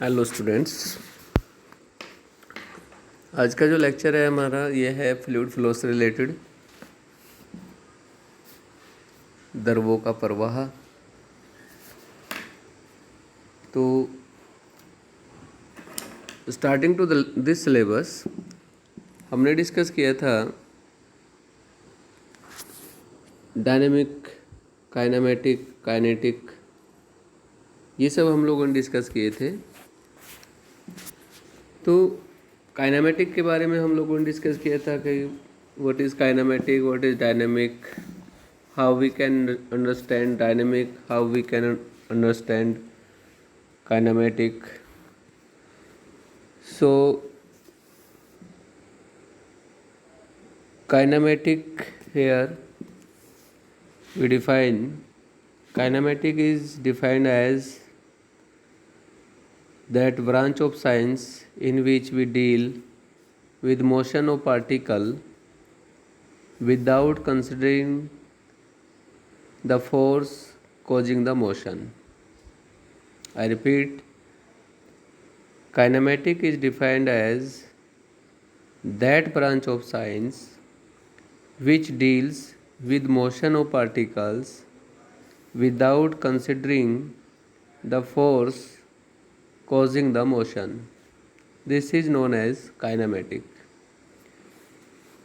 Hello students. आज का जो लेक्चर है हमारा ये है फ्लूइड फ्लो से रिलेटेड, द्रवों का प्रवाह। तो स्टार्टिंग टू दिस सिलेबस हमने डिस्कस किया था डायनेमिक, काइनेमेटिक, काइनेटिक, ये सब हम लोगों ने डिस्कस किए थे। तो काइनेमेटिक के बारे में हम लोगों ने डिस्कस किया था कि what is kinematic, what is dynamic, how we can understand dynamic, how we can understand kinematic. So kinematic, here we define kinematic is defined as that branch of science in which we deal with motion of particle without considering the force causing the motion. I repeat, kinematic is defined as that branch of science which deals with motion of particles without considering the force causing the motion. This is known as kinematic.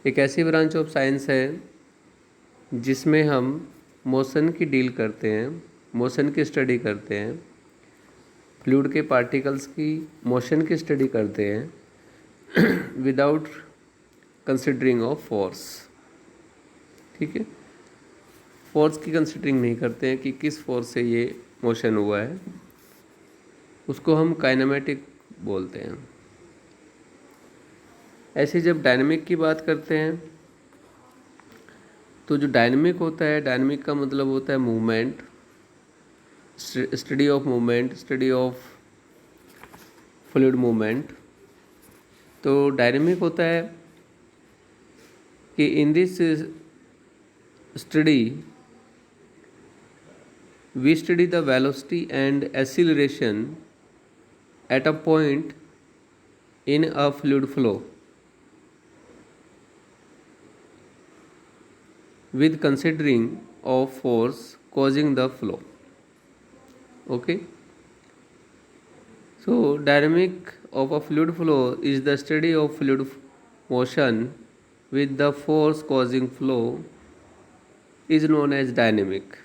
एक ऐसी branch of science है जिसमें हम motion की deal करते हैं, motion की study करते हैं, फ्लूइड के पार्टिकल्स की मोशन की स्टडी करते हैं विदाउट कंसिडरिंग ऑफ फोर्स। ठीक है, फोर्स की कंसिडरिंग नहीं करते हैं कि किस फोर्स से ये मोशन हुआ है, उसको हम काइनेमेटिक बोलते हैं। ऐसे जब डायनेमिक की बात करते हैं तो जो डायनेमिक होता है, डायनेमिक का मतलब होता है movement, study of movement, study of fluid movement. तो डायनेमिक होता है कि in this study we study the velocity and acceleration at a point in a fluid flow with considering of force causing the flow. Okay, so dynamic of a fluid flow is the study of fluid motion with the force causing flow is known as dynamic.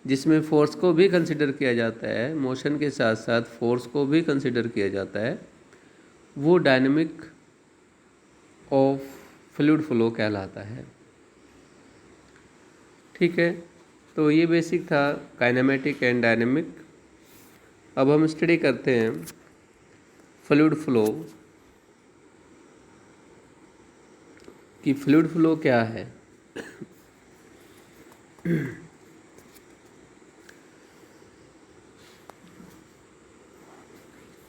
जिसमें force को भी consider किया जाता है, motion के साथ साथ force को भी कंसिडर किया जाता है, वो डायनेमिक ऑफ फ्लूइड फ्लो कहलाता है। ठीक है, तो ये बेसिक था काइनेमेटिक एंड डायनेमिक। अब हम स्टडी करते हैं फ्लूइड फ्लो कि फ्लूइड फ्लो क्या है।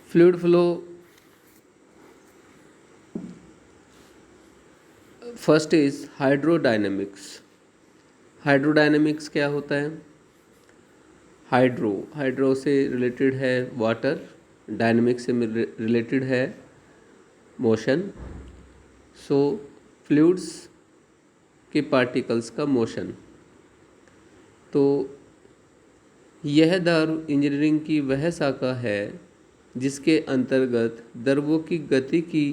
Fluid flow first is hydrodynamics. Hydrodynamics क्या होता है? हाइड्रो से रिलेटेड है वाटर, डायनेमिक से रिलेटेड है मोशन। सो फ्लूइड्स के पार्टिकल्स का मोशन। तो यह दारू इंजीनियरिंग की वह शाखा है जिसके अंतर्गत द्रवों की गति की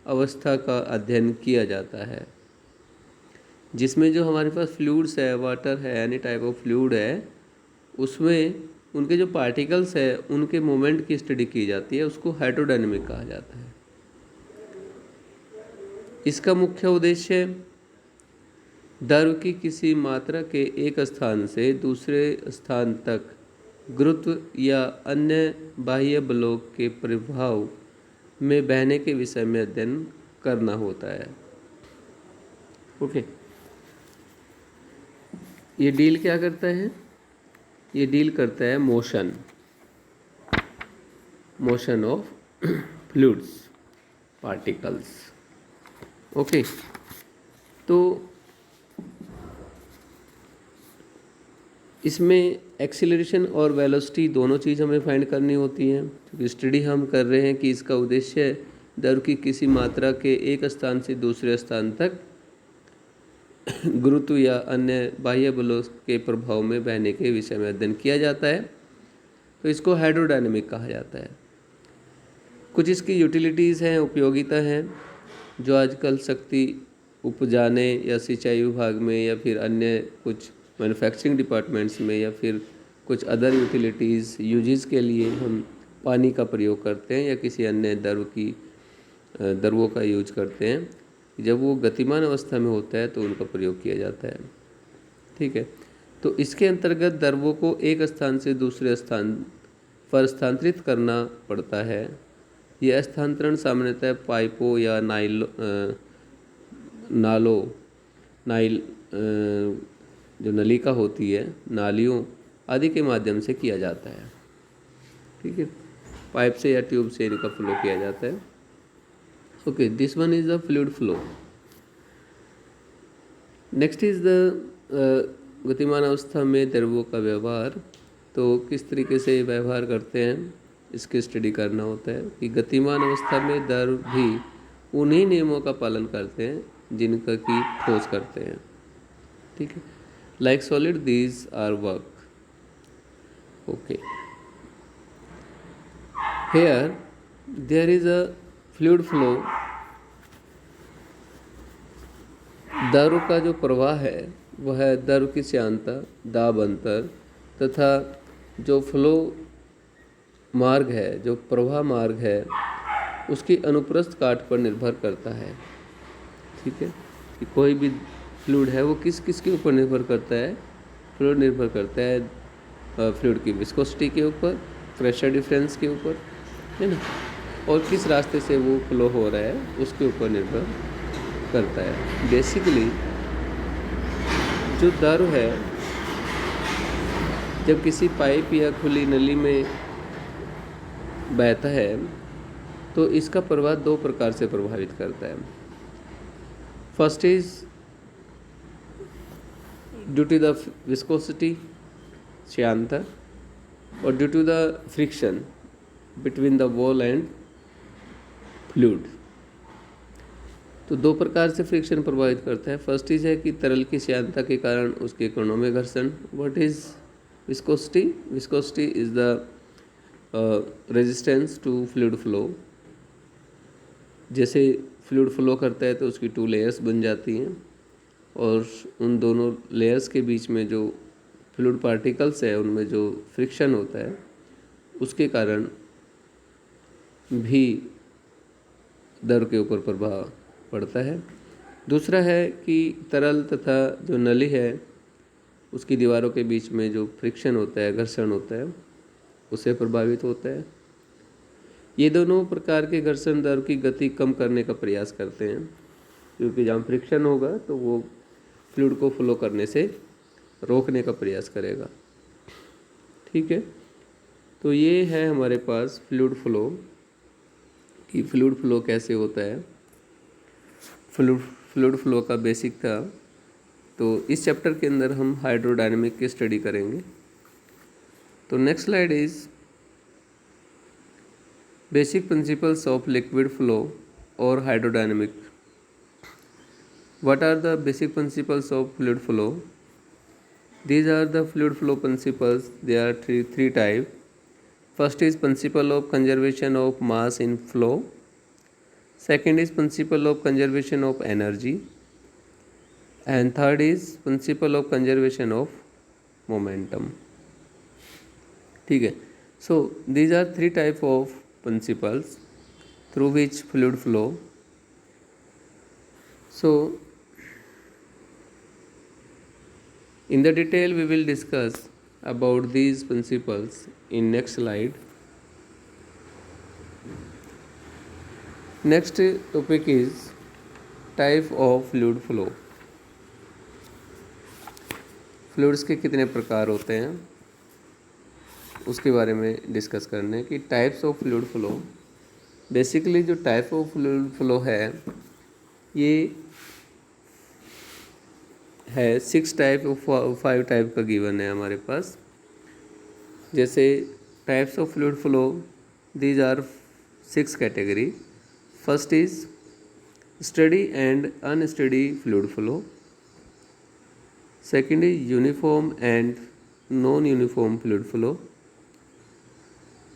अवस्था का अध्ययन किया जाता है, जिसमें जो हमारे पास फ्लूइड्स है, वाटर है, एनी टाइप ऑफ फ्लूइड है, उसमें उनके जो पार्टिकल्स है उनके मूवमेंट की स्टडी की जाती है, उसको हाइड्रोडायनेमिक कहा जाता है। इसका मुख्य उद्देश्य द्रव की किसी मात्रा के एक स्थान से दूसरे स्थान तक गुरुत्व या अन्य बाह्य बलों के प्रभाव में बहने के विषय में अध्ययन करना होता है। ओके, ये डील क्या करता है? ये डील करता है motion of fluids particles. Okay, तो इसमें एक्सीलरेशन और वेलोसिटी दोनों चीज़ हमें फाइंड करनी होती हैं, क्योंकि स्टडी हम कर रहे हैं कि इसका उद्देश्य द्रव की किसी मात्रा के एक स्थान से दूसरे स्थान तक गुरुत्व या अन्य बाह्य बलों के प्रभाव में बहने के विषय में अध्ययन किया जाता है। तो इसको हाइड्रोडायनेमिक कहा जाता है। कुछ इसकी यूटिलिटीज़ हैं, उपयोगिता हैं, जो आजकल शक्ति उपजाने या सिंचाई विभाग में या फिर अन्य कुछ मैन्युफैक्चरिंग डिपार्टमेंट्स में या फिर कुछ अदर यूटिलिटीज़ यूजेस के लिए हम पानी का प्रयोग करते हैं या किसी अन्य द्रवों का यूज करते हैं। जब वो गतिमान अवस्था में होता है तो उनका प्रयोग किया जाता है। ठीक है, तो इसके अंतर्गत द्रवों को एक स्थान से दूसरे स्थान पर स्थानांतरित करना पड़ता है। यह स्थानांतरण सामान्यतः पाइपों या जो नलिका होती है, नालियों आदि के माध्यम से किया जाता है। ठीक है, पाइप से या ट्यूब से इनका फ्लो किया जाता है। Okay, this one is the fluid flow. Next is the गतिमान अवस्था में द्रवों का व्यवहार। तो किस तरीके से व्यवहार करते हैं इसकी स्टडी करना होता है कि गतिमान अवस्था में द्रव भी उन्हीं नियमों का पालन करते हैं जिनका कि ठोस करते हैं। ठीक है, like solid these are work. Okay, here there is a fluid flow. द्रव का जो प्रवाह है वह द्रव की श्यानता, दाब अंतर तथा जो फ्लो मार्ग है, जो प्रवाह मार्ग है, उसकी अनुप्रस्थ काट पर निर्भर करता है। ठीक है, कि कोई भी फ्लूइड है वो किस किस के ऊपर निर्भर करता है। फ्लूइड निर्भर करता है फ्लूइड की विस्कोसिटी के ऊपर, प्रेशर डिफरेंस के ऊपर, है ना, और किस रास्ते से वो फ्लो हो रहा है उसके ऊपर निर्भर करता है। बेसिकली जो द्रव है जब किसी पाइप या खुली नली में बहता है तो इसका प्रवाह दो प्रकार से प्रभावित करता है। First is due to the viscosity, श्यानता, और due to the friction between the wall and fluid. तो दो प्रकार से फ्रिक्शन प्रभावित करता है। फर्स्ट इज है कि तरल की श्यानता के कारण उसके कणों में घर्षण। What is viscosity? Viscosity is the resistance to fluid flow. जैसे फ्लूइड फ्लो करता है तो उसकी टू लेयर्स बन जाती हैं और उन दोनों लेयर्स के बीच में जो फ्लूइड पार्टिकल्स है उनमें जो फ्रिक्शन होता है उसके कारण भी द्रव के ऊपर प्रभाव पड़ता है। दूसरा है कि तरल तथा जो नली है उसकी दीवारों के बीच में जो फ्रिक्शन होता है, घर्षण होता है, उससे प्रभावित होता है। ये दोनों प्रकार के घर्षण द्रव की गति कम करने का प्रयास करते हैं, क्योंकि जहाँ फ्रिक्शन होगा तो वो फ्लूइड को फ्लो करने से रोकने का प्रयास करेगा। ठीक है, तो ये है हमारे पास फ्लूइड फ्लो कि फ्लूइड फ्लो कैसे होता है। फ्लूइड फ्लो का बेसिक था। तो इस चैप्टर के अंदर हम हाइड्रोडायनेमिक की स्टडी करेंगे। तो next slide is basic principles of liquid flow और hydrodynamic. What are the basic principles of fluid flow? These are the fluid flow principles. There are three types. First is principle of conservation of mass in flow. Second is principle of conservation of energy. And third is principle of conservation of momentum. ठीक है, so these are three types of principles through which fluid flow. So in the detail we will discuss about these principles in next slide. Next topic is type of fluid flow. Fluids के कितने प्रकार होते हैं उसके बारे में discuss करने की। Types of fluid flow. Basically जो टाइप ऑफ फ्लूइड फ्लो है ये है 6 टाइप 5 टाइप का गिवन है हमारे पास। जैसे types of fluid flow, these are 6 category. First is steady and unsteady fluid flow. Second is uniform and non uniform fluid flow.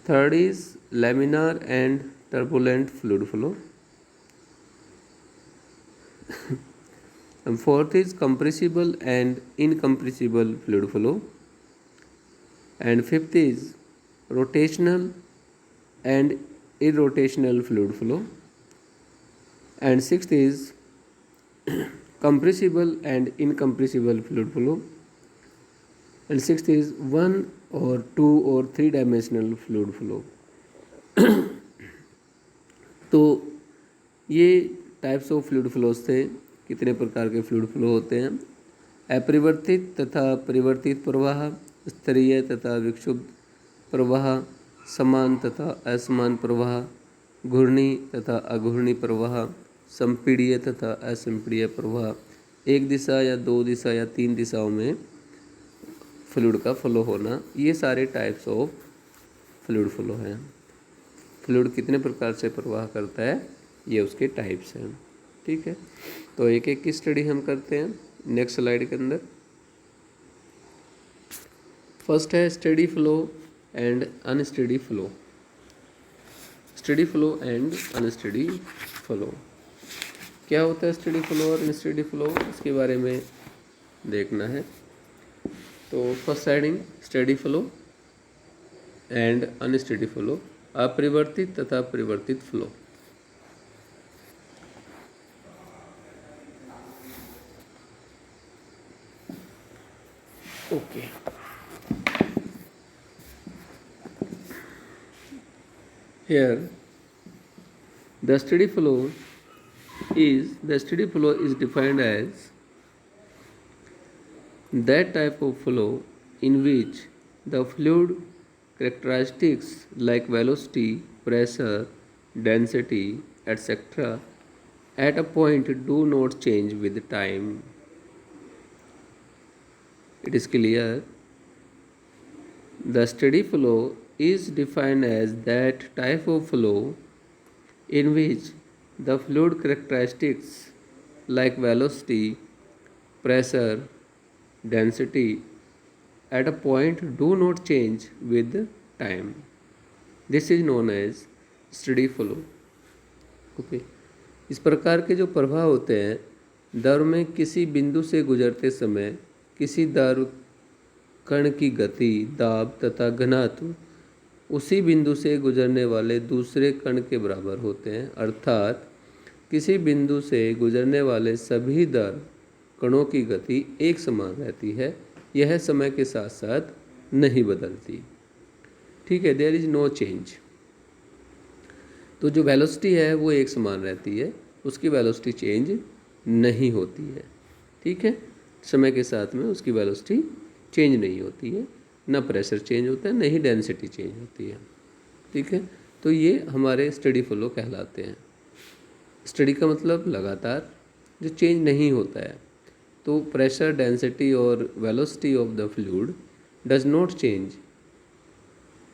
Third is laminar and turbulent fluid flow. And fourth is compressible and incompressible fluid flow. And fifth is rotational and irrotational fluid flow. And sixth is compressible and incompressible fluid flow. And sixth is 1 or 2 or 3 dimensional fluid flow. तो ये types of fluid flows थे। कितने प्रकार के fluid flow होते हैं? अपरिवर्तित तथा परिवर्तित प्रवाह, स्तरीय तथा विक्षुब्ध प्रवाह, समान तथा असमान प्रवाह, घूर्णी तथा अघूर्णी प्रवाह, संपीड़ीय तथा असंपीड़ीय प्रवाह, एक दिशा या 2 दिशा या 3 दिशाओं में फ्लूइड का फ्लो होना, ये सारे टाइप्स ऑफ फ्लूइड फ्लो हैं। फ्लूइड कितने प्रकार से प्रवाह करता है, ये उसके टाइप्स हैं। ठीक है, तो एक एक की स्टडी हम करते हैं नेक्स्ट स्लाइड के अंदर। फर्स्ट है steady flow and unsteady flow. Steady flow and unsteady flow, क्या होता है स्टडी फ्लो और अनस्टडी फ्लो, इसके बारे में देखना है। तो first heading steady flow and unsteady flow, अपरिवर्तित तथा परिवर्तित flow. Okay, here the steady flow is defined as that type of flow in which the fluid characteristics like velocity, pressure, density, etc. at a point do not change with time. It is clear. The steady flow is defined as that type of flow in which the fluid characteristics like velocity, pressure, density at a point do not change with time. This is known as steady flow. Okay. इस प्रकार के जो प्रवाह होते हैं, द्रव में किसी बिंदु से गुजरते समय किसी द्रव कण की गति, दाब तथा घनत्व उसी बिंदु से गुजरने वाले दूसरे कण के बराबर होते हैं। अर्थात किसी बिंदु से गुजरने वाले सभी द्रव कणों की गति एक समान रहती है, यह समय के साथ साथ नहीं बदलती। ठीक है, देयर इज नो चेंज। तो जो वेलोसिटी है वो एक समान रहती है, उसकी वेलोसिटी चेंज नहीं होती है। ठीक है, समय के साथ में उसकी वेलोसिटी चेंज नहीं होती है, ना प्रेशर चेंज होता है, ना ही डेंसिटी चेंज होती है। ठीक है, तो ये हमारे स्टडी फ्लो कहलाते हैं। स्टडी का मतलब लगातार जो चेंज नहीं होता है। तो प्रेशर, डेंसिटी और velocity of the fluid does not change.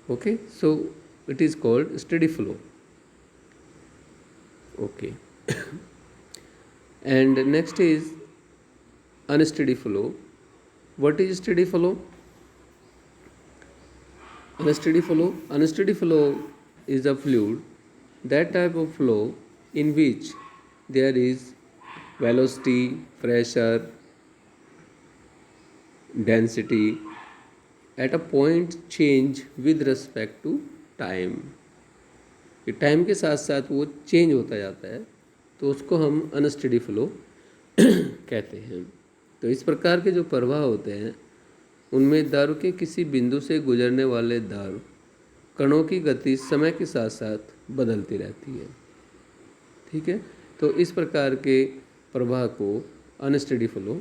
Okay, so it is called steady flow. Okay, and next is unsteady flow. What is steady flow? Unsteady flow is a fluid, that type of flow in which there is velocity, pressure, density at a point change with respect to time. कि time के साथ साथ वो change होता जाता है, तो उसको हम अनस्टेडी फ्लो कहते हैं। तो इस प्रकार के जो प्रवाह होते हैं उनमें द्रव के किसी बिंदु से गुजरने वाले द्रव कणों की गति समय के साथ साथ बदलती रहती है। ठीक है, तो इस प्रकार के प्रवाह को अनस्टेडी फ्लो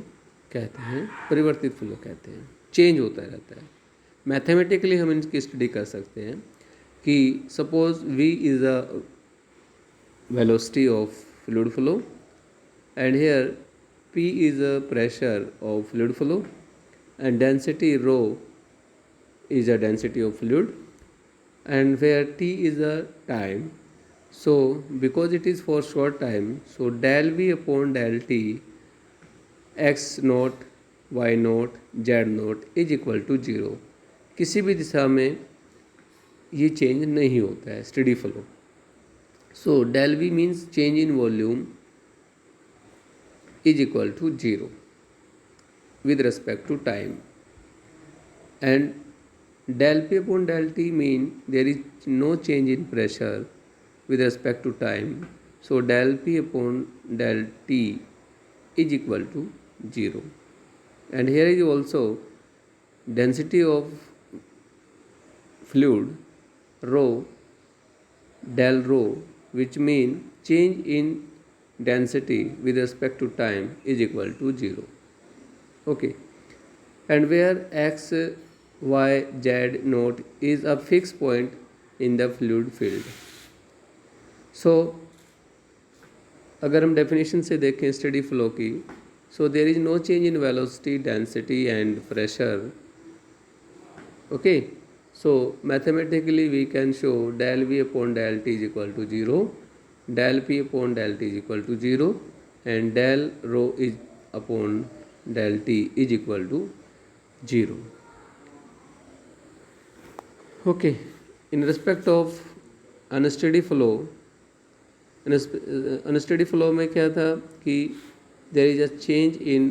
कहते हैं, परिवर्तित फ्लो कहते हैं, चेंज होता रहता है। मैथमेटिकली हम इनकी स्टडी कर सकते हैं कि suppose v is a velocity of fluid flow and here P is a pressure of fluid flow and density rho is a density of fluid, and where T is a time. So because it is for short time, so del V upon del T x naught y naught z naught is equal to 0। किसी भी दिशा में ये change नहीं होता है, steady flow. So del V means change in volume is equal to 0 with respect to time, and del P upon del T mean there is no change in pressure with respect to time, so del P upon del T is equal to 0, and here is also density of fluid rho del rho, which mean change in density with respect to time is equal to 0. Okay, and where x y z naught is a fixed point in the fluid field. So अगर हम definition से देखें steady flow की, so there is no change in velocity, density and pressure. Okay, so mathematically we can show del V upon del T is equal to 0, del P upon del T is equal to 0, and del rho is upon del T is equal to 0. Okay, in respect of unsteady flow, unsteady flow में क्या था कि there is a change in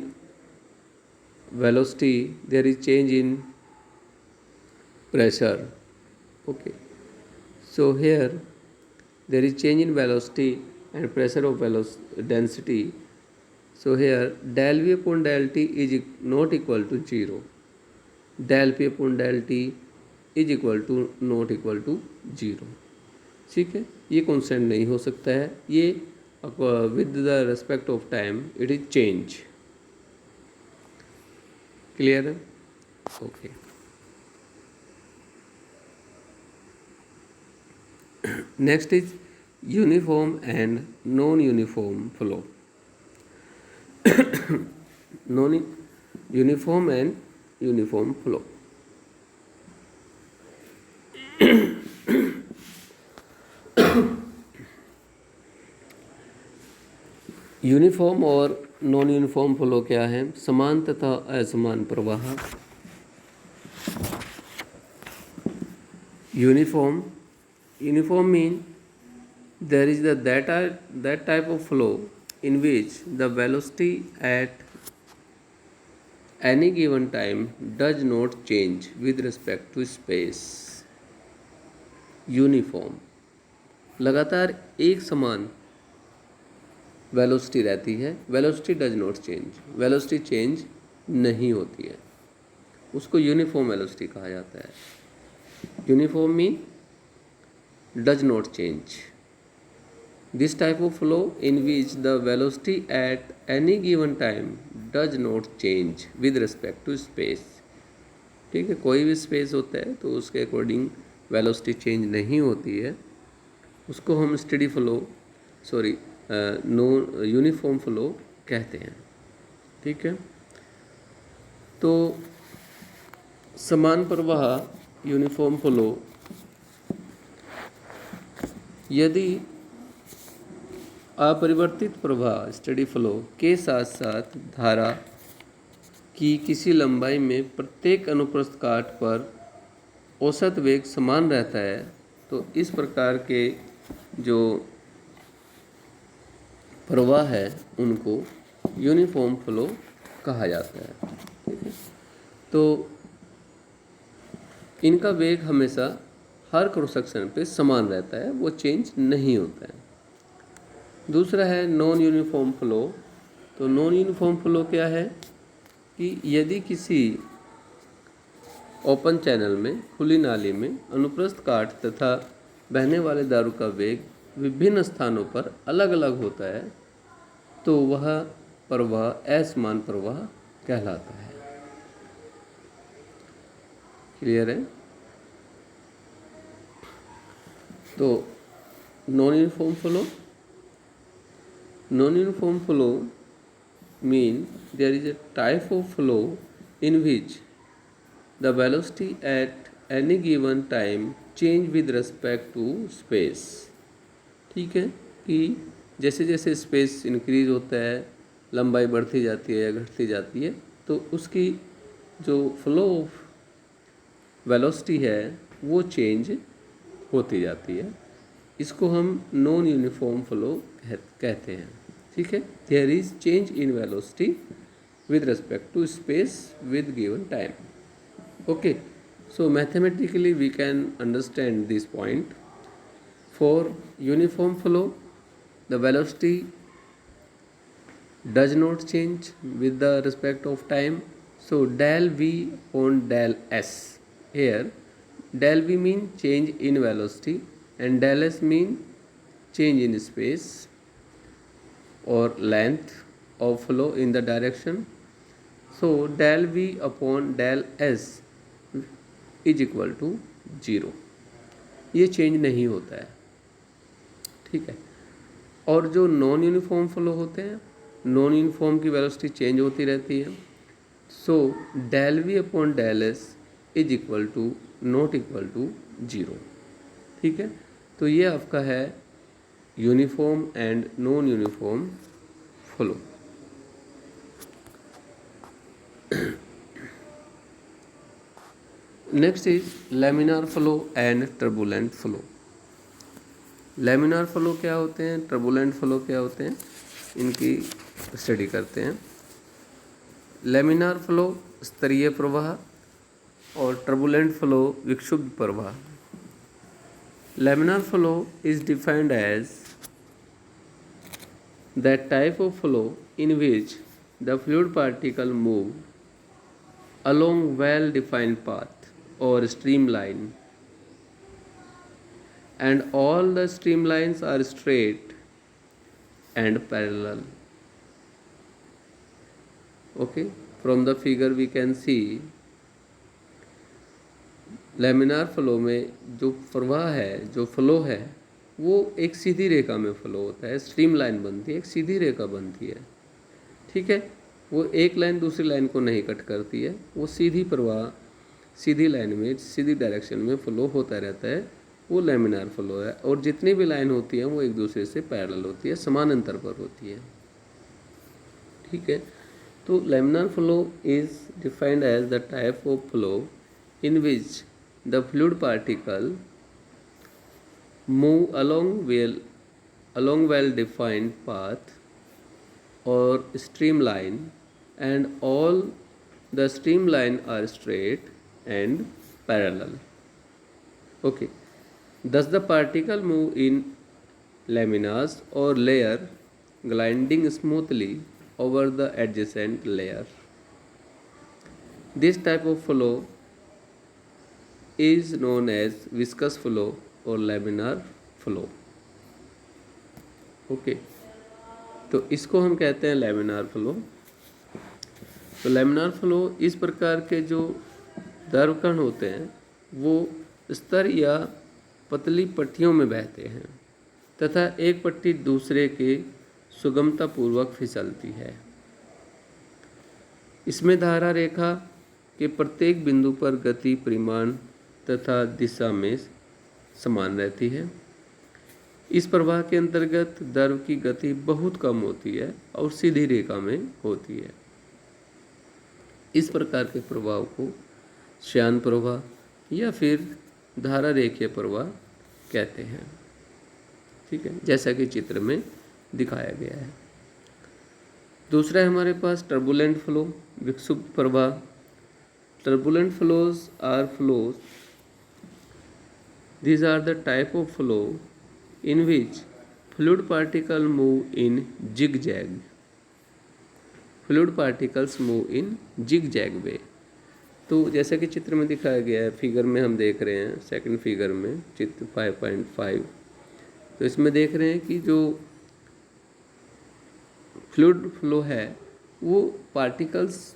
velocity, there is change in pressure. Okay, so here there is change in velocity and pressure of density. So here del V upon del T is not equal to 0, del P upon del T is equal to not equal to 0। ठीक है, ये constant नहीं हो सकता है, ये with the respect of time it is change. Clear है? Okay, next is uniform and non uniform flow. non-uniform and uniform flow. Uniform और नॉन यूनिफॉर्म फ्लो क्या है? समान तथा असमान प्रवाह। Uniform mean there is that type of flow in which the velocity at any given time does not change with respect to space. Uniform, लगातार एक समान वेलोसिटी रहती है, velocity does not change, velocity change नहीं होती है, उसको uniform velocity कहा जाता है। Uniform mean does not change. This type of flow in which the velocity at any given time does not change with respect to space. ठीक है, कोई भी स्पेस होता है तो उसके अकॉर्डिंग वेलोसिटी चेंज नहीं होती है, उसको हम steady flow no uniform flow कहते हैं। ठीक है, तो समान प्रवाह यूनिफॉर्म फ्लो, यदि अपरिवर्तित प्रवाह स्टडी फ्लो के साथ साथ धारा की किसी लंबाई में प्रत्येक अनुप्रस्थ काट पर औसत वेग समान रहता है, तो इस प्रकार के जो प्रवाह है उनको यूनिफॉर्म फ्लो कहा जाता है। ठीक है, तो इनका वेग हमेशा हर क्रॉस सेक्शन पे समान रहता है, वो चेंज नहीं होता है। दूसरा है नॉन यूनिफॉर्म फ्लो। तो नॉन यूनिफॉर्म फ्लो क्या है कि यदि किसी ओपन चैनल में, खुली नाली में अनुप्रस्थ काट तथा बहने वाले दारू का वेग विभिन्न स्थानों पर अलग अलग होता है, तो वह प्रवाह असमान प्रवाह कहलाता है। क्लियर है? तो non uniform flow mean there is a type of flow in which the velocity at any given time change with respect to space. ठीक है कि जैसे जैसे स्पेस इंक्रीज होता है, लंबाई बढ़ती जाती है या घटती जाती है, तो उसकी जो फ्लो ऑफ वेलोसिटी है वो चेंज होती जाती है. इसको हम नॉन यूनिफॉर्म फ्लो कहते हैं. ठीक है, there is change in velocity with respect to space with given time. Okay, so mathematically we can understand this point. For uniform flow, the velocity does not change with the respect of time. So del v on del s. Here del v mean change in velocity and del s mean change in space or length of flow in the direction. So del v upon del s is equal to 0. ये change नहीं होता है. ठीक है, और जो non uniform flow होते हैं, नॉन यूनिफॉर्म की वेलोसिटी चेंज होती रहती है. So del V upon del S is equal to not equal to 0. ठीक है, तो ये आपका है uniform and non uniform flow. Next is laminar flow and turbulent flow. Laminar flow क्या होते हैं, टर्बुलेंट फ्लो क्या होते हैं, इनकी स्टडी करते हैं. लैमिनार फ्लो स्तरीय प्रवाह और टर्बुलेंट फ्लो विक्षुब्ध प्रवाह. Laminar flow is defined as that type of flow in which the fluid particle move along well defined path or streamline and all the streamlines are straight and parallel. Okay, from the figure we can see laminar flow में जो प्रवाह है, जो flow है, वो एक सीधी रेखा में flow होता है. स्ट्रीमलाइन बनती है, एक सीधी रेखा बनती है. ठीक है, वो एक लाइन दूसरी लाइन को नहीं कट करती है, वो सीधी प्रवाह सीधी लाइन में सीधी डायरेक्शन में फ्लो होता रहता है. वो लैमिनार फ्लो है. और जितनी भी लाइन होती हैं वो एक दूसरे से पैरेलल होती है, समान अंतर पर होती है. ठीक है, तो laminar flow is defined as the type of flow in which the fluid particle move along well defined path or streamline and all the streamline are straight and parallel. Okay, thus the particle move in laminas or layer gliding smoothly over the adjacent layer. This type of flow is known as viscous flow or laminar flow. Okay, तो इसको हम कहते हैं laminar flow. तो laminar flow इस प्रकार के जो द्रव कण होते हैं वो स्तर या पतली पट्टियों में बहते हैं तथा एक पट्टी दूसरे के सुगमतापूर्वक फिसलती है. इसमें धारा रेखा के प्रत्येक बिंदु पर गति परिमाण तथा दिशा में समान रहती है. इस प्रवाह के अंतर्गत द्रव की गति बहुत कम होती है और सीधी रेखा में होती है. इस प्रकार के प्रवाह को श्यान प्रवाह या फिर धारा रेखीय प्रवाह कहते हैं. ठीक है, जैसा कि चित्र में दिखाया गया है. दूसरा है हमारे पास टर्बुलेंट फ्लो, विक्षुब्ध प्रवाह. Turbulent flows are flows, these are the type of flow in which fluid particles move in zigzag. Fluid particles move in zigzag way. तो जैसा कि चित्र में दिखाया गया है, फिगर में हम देख रहे हैं, सेकंड फिगर में चित्र 5.5. तो इसमें देख रहे हैं कि जो फ्लूइड फ्लो है वो पार्टिकल्स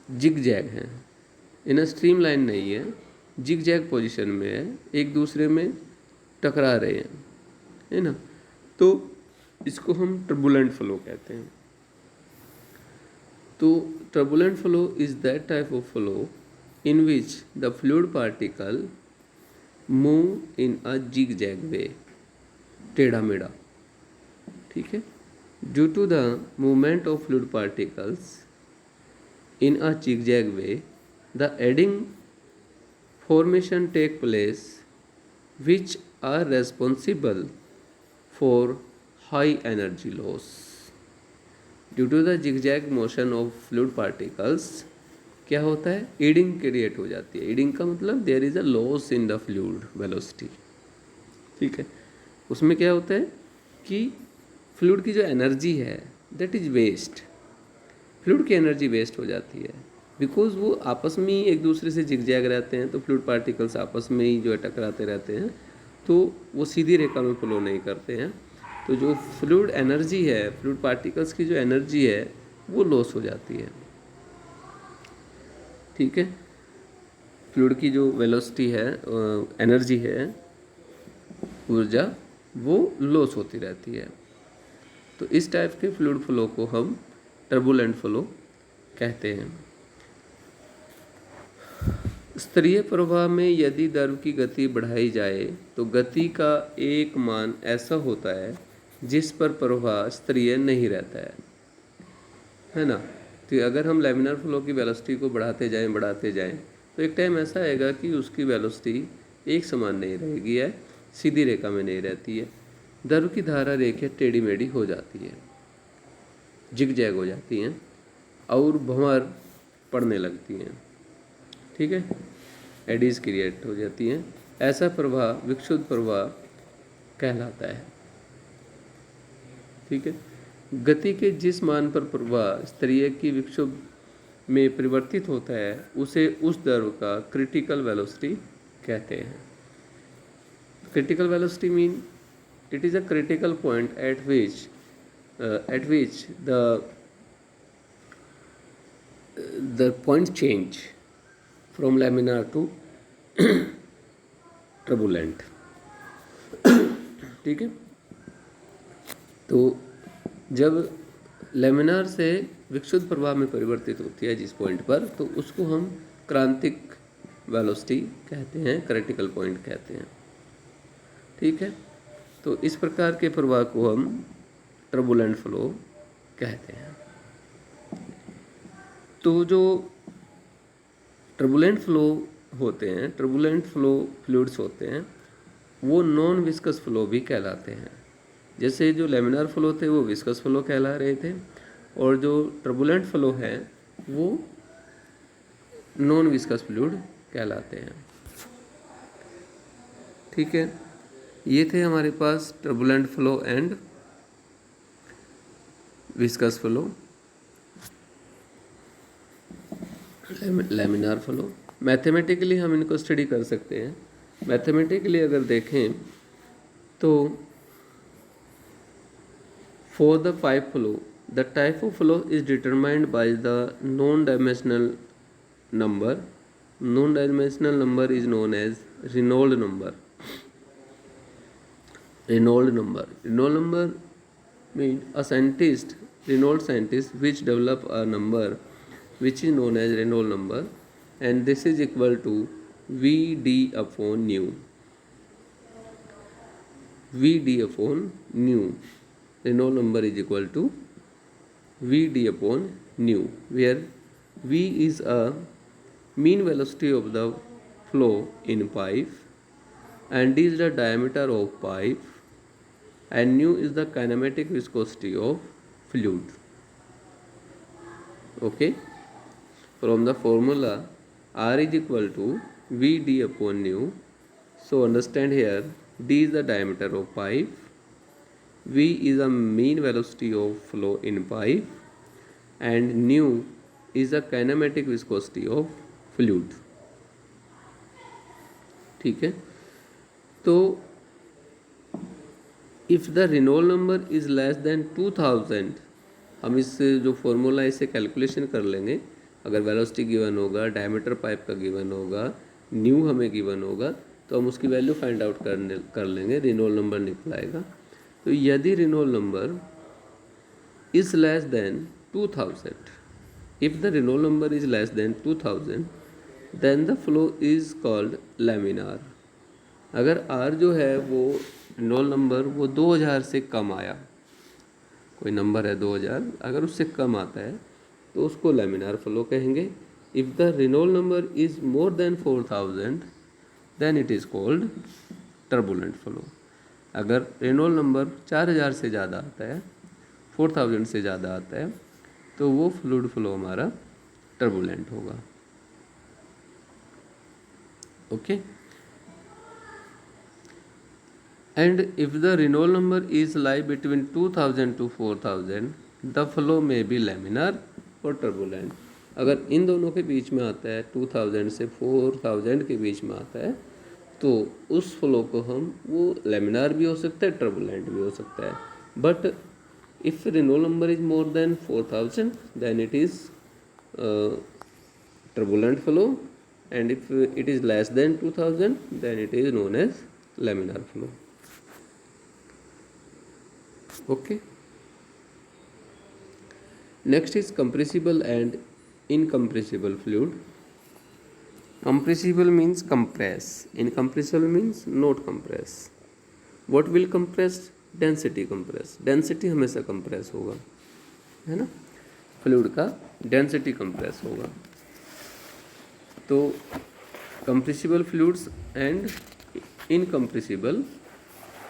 जिगजैग हैं, इन स्ट्रीम लाइन नहीं है, जिगजैग पोजीशन में है, एक दूसरे में टकरा रहे हैं, है ना. तो इसको हम टर्बुलेंट फ्लो कहते हैं. तो turbulent flow is that type of flow in which the fluid particle move in a zigzag way, टेढ़ा मेढ़ा, ठीक है. Due to the movement of fluid particles in a zigzag way, the adding formation take place which are responsible for high energy loss. Due to the zigzag motion of fluid particles क्या होता है, ईडिंग create हो जाती है. Eddying का मतलब there is a loss in the fluid velocity, ठीक है. उसमें क्या होता है कि फ्लूइड की जो एनर्जी है दैट इज वेस्ट, फ्लूइड की एनर्जी वेस्ट हो जाती है बिकॉज वो आपस में ही एक दूसरे से जिगजैग रहते हैं. तो फ्लूइड पार्टिकल्स आपस में ही जो है टकराते रहते हैं, तो वो सीधी रेखा में फ्लो नहीं करते हैं. तो जो फ्लूइड एनर्जी है, फ्लूइड पार्टिकल्स की जो एनर्जी है वो लॉस हो जाती है, ठीक है. फ्लूइड की जो वेलोसिटी है, एनर्जी है, ऊर्जा, वो लॉस होती रहती है. तो इस टाइप के फ्लूइड फ्लो को हम टर्बुलेंट फ्लो कहते हैं. स्तरीय प्रवाह में यदि द्रव की गति बढ़ाई जाए तो गति का एक मान ऐसा होता है जिस पर प्रवाह स्तरीय नहीं रहता है ना. तो अगर हम लैमिनार फ्लो की वेलोसिटी को बढ़ाते जाएं तो एक टाइम ऐसा आएगा कि उसकी वेलोसिटी एक समान नहीं रहेगी, है सीधी रेखा में नहीं रहती है. द्रव की धारा रेखा टेढ़ी मेढ़ी हो जाती है, जिगजैग हो जाती हैं और भंवर पड़ने लगती हैं, ठीक है. एडीज क्रिएट हो जाती हैं. ऐसा प्रवाह विक्षुब्ध प्रवाह कहलाता है, ठीक है. गति के जिस मान पर प्रवाह स्तरीय की विक्षुब्ध में परिवर्तित होता है उसे उस द्रव का क्रिटिकल वेलोसिटी कहते हैं. Critical velocity mean it is a critical point at which the point change from laminar to turbulent, ठीक है. तो जब लेमिनार से विक्षुब्ध प्रवाह में परिवर्तित होती है जिस पॉइंट पर, तो उसको हम क्रांतिक वेलोसिटी कहते हैं, क्रिटिकल पॉइंट कहते हैं, ठीक है. तो इस प्रकार के प्रवाह को हम टर्बुलेंट फ्लो कहते हैं. तो जो टर्बुलेंट फ्लो होते हैं, टर्बुलेंट फ्लो फ्लूइड्स होते हैं, वो नॉन विस्कस फ्लो भी कहलाते हैं. जैसे जो लेमिनार फ्लो थे वो विस्कस फ्लो कहला रहे थे, और जो टर्बुलेंट फ्लो है वो नॉन विस्कस फ्लूइड कहलाते हैं, ठीक है. ये थे हमारे पास turbulent flow and viscous flow, laminar flow. Mathematically हम इनको स्टडी कर सकते हैं. मैथमेटिकली अगर देखें तो for the pipe flow the type of flow is determined by the non dimensional number. Non dimensional number is known as Reynold number. Reynolds number means a scientist, Reynolds scientist, which develop a number which is known as Reynolds number, and this is equal to Vd upon nu. Vd upon nu. Reynolds number is equal to Vd upon nu, where V is a mean velocity of the flow in pipe, and D is the diameter of pipe, and nu is the kinematic viscosity of fluid. Okay, from the formula R is equal to Vd upon nu. So understand here, D is the diameter of pipe, V is the mean velocity of flow in pipe, and nu is the kinematic viscosity of fluid, ठीक है. तो if the Reynold number is less than 2000, हम इस जो formula है इसे calculation कर लेंगे. अगर वेलोसिटी गिवन होगा, डायमीटर पाइप का गिवन होगा, न्यू हमें गिवन होगा, तो हम उसकी वैल्यू फाइंड आउट कर लेंगे, रेनॉल्ड नंबर निकल आएगा. तो यदि Reynold number is less than 2000, If the Reynolds number is less than 2000, then the flow is called laminar. अगर R जो है वो Reynolds नंबर वो 2000 से कम आया, कोई नंबर है 2000, अगर उससे कम आता है तो उसको लैमिनार फ्लो कहेंगे. If the Reynolds number is more than 4000, then it is called turbulent flow. अगर Reynolds नंबर 4000 से ज़्यादा आता है, 4000 से ज़्यादा आता है, तो वो फ्लूइड फ्लो हमारा टर्बुलेंट होगा. Okay. And if the Reynolds number is lie between 2000 to 4000, the flow may be laminar or turbulent. अगर इन दोनों के बीच में आता है, 2000 से 4000 के बीच में आता है, तो उस फ्लो को हम वो लेमिनार भी हो सकता है, टर्बुलेंट भी हो सकता है. But if Reynolds number is more than 4000, then it is turbulent flow, and if it is less than 2000, then it is known as laminar flow. Okay. Next is compressible and incompressible fluid. Compressible means compress, incompressible means not compress. What will compress? Density compress. Density हमेशा compress होगा, है ना. Fluid का density compress होगा. तो compressible fluids and incompressible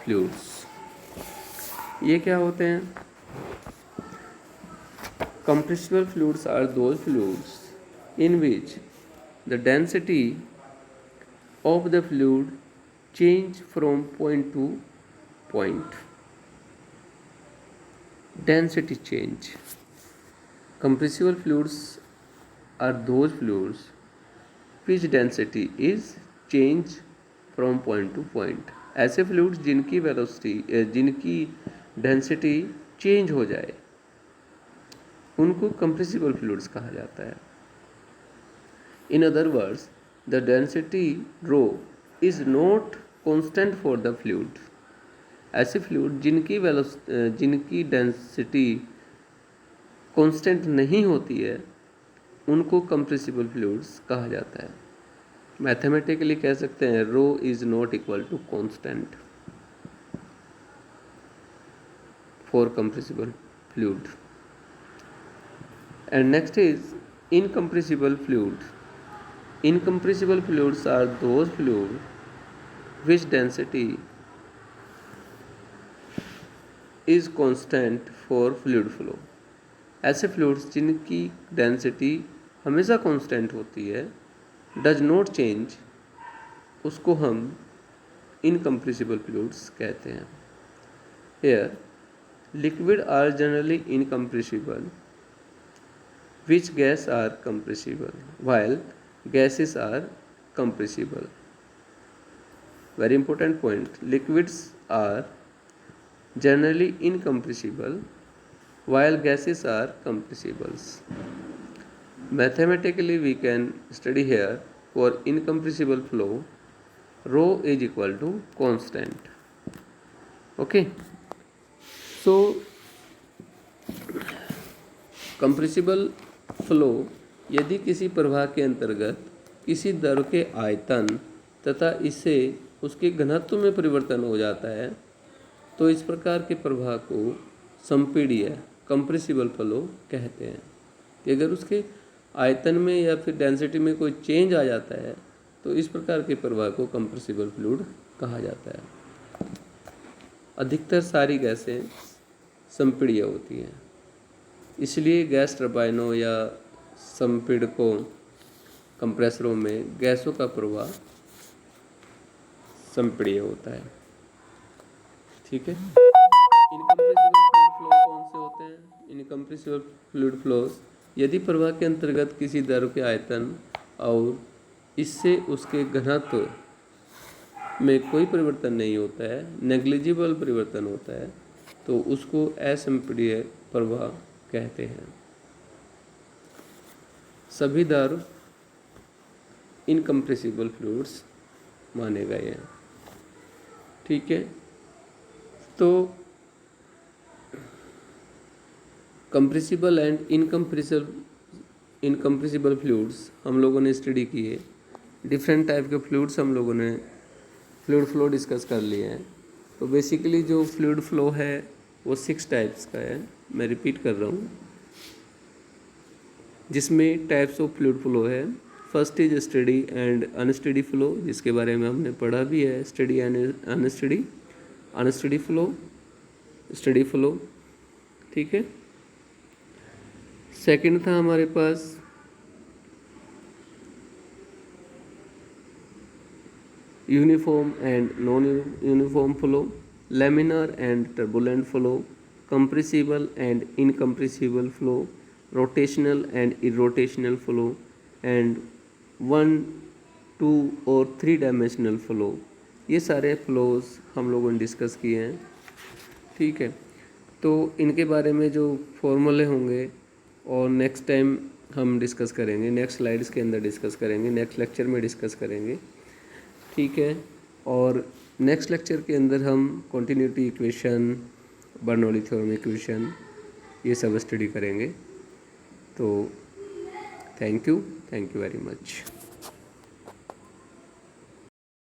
fluids ये क्या होते हैं? Compressible fluids are those fluids in which the density of the fluid change from point to point. Density change. Compressible fluids are those fluids which density is change from point to point. ऐसे fluids जिनकी velocity जिनकी density change हो जाए उनको compressible fluids कहा जाता है. In other words, the density rho is not constant for the fluid. ऐसे फ्लूइड जिनकी डेंसिटी कांस्टेंट नहीं होती है उनको कंप्रेसिबल फ्लूइड्स कहा जाता है. मैथमेटिकली कह सकते हैं rho is not equal to constant for compressible fluid. And next is incompressible fluid. Incompressible fluids are those fluids which density is constant for fluid flow. ऐसे फ्लूइड्स जिनकी डेंसिटी हमेशा constant होती है, डज नॉट चेंज, उसको हम incompressible fluids कहते हैं. Here, liquid are generally incompressible, which gas are compressible, while gases are compressible. Very important point. Liquids are generally incompressible, while gases are compressible. Mathematically, we can study here for incompressible flow, rho is equal to constant. Okay. So, compressible flow यदि किसी प्रवाह के अंतर्गत किसी द्रव के आयतन तथा इससे उसके घनत्व में परिवर्तन हो जाता है, तो इस प्रकार के प्रवाह को संपीड़ीय कंप्रेसिबल फ्लो कहते हैं. कि अगर उसके आयतन में या फिर डेंसिटी में कोई चेंज आ जाता है तो इस प्रकार के प्रवाह को कंप्रेसिबल फ्लूइड कहा जाता है. अधिकतर सारी गैसें संपीड़ीय होती हैं, इसलिए गैस टर्बाइनों या संपीड़कों कंप्रेसरों में गैसों का प्रवाह संपीड़ीय होता है. ठीक है. इनकम्प्रेसिबल फ्लूइड फ्लो कौन से होते हैं? इनकम्प्रेसिबल फ्लूइड फ्लोज यदि प्रवाह के अंतर्गत किसी द्रव के आयतन और इससे उसके घनत्व में कोई परिवर्तन नहीं होता है, नेग्लिजिबल परिवर्तन होता है, तो उसको असंपीड़ीय प्रवाह कहते हैं. सभी द्रव इनकम्प्रेसिबल फ्लूइड्स माने गए हैं. ठीक है. तो compressible and incompressible incompressible fluids हम लोगों ने स्टडी की है। डिफरेंट टाइप के फ्लूइड्स हम लोगों ने फ्लूइड फ्लो डिस्कस कर लिए हैं। तो बेसिकली जो फ्लूइड फ्लो है वो 6 टाइप्स का है। मैं रिपीट कर रहा हूँ, जिसमें टाइप्स ऑफ फ्लूइड फ्लो है। First is steady and unsteady flow, जिसके बारे में हमने पढ़ा भी है। Steady and unsteady, unsteady flow, steady flow, ठीक है। सेकंड था हमारे पास uniform and non uniform flow, laminar and turbulent flow, compressible and incompressible flow, rotational and irrotational flow, and 1, 2 और 3 डायमेंशनल फ्लो। ये सारे फ्लोज हम लोगों ने डिस्कस किए हैं, ठीक है। तो इनके बारे में जो फॉर्मूले होंगे और नेक्स्ट टाइम हम डिस्कस करेंगे, नेक्स्ट स्लाइड्स के अंदर डिस्कस करेंगे, नेक्स्ट लेक्चर में डिस्कस करेंगे, ठीक है। और नेक्स्ट लेक्चर के अंदर हम continuity equation, Bernoulli theorem equation, ये सब स्टडी करेंगे। तो थैंक यू वेरी मच।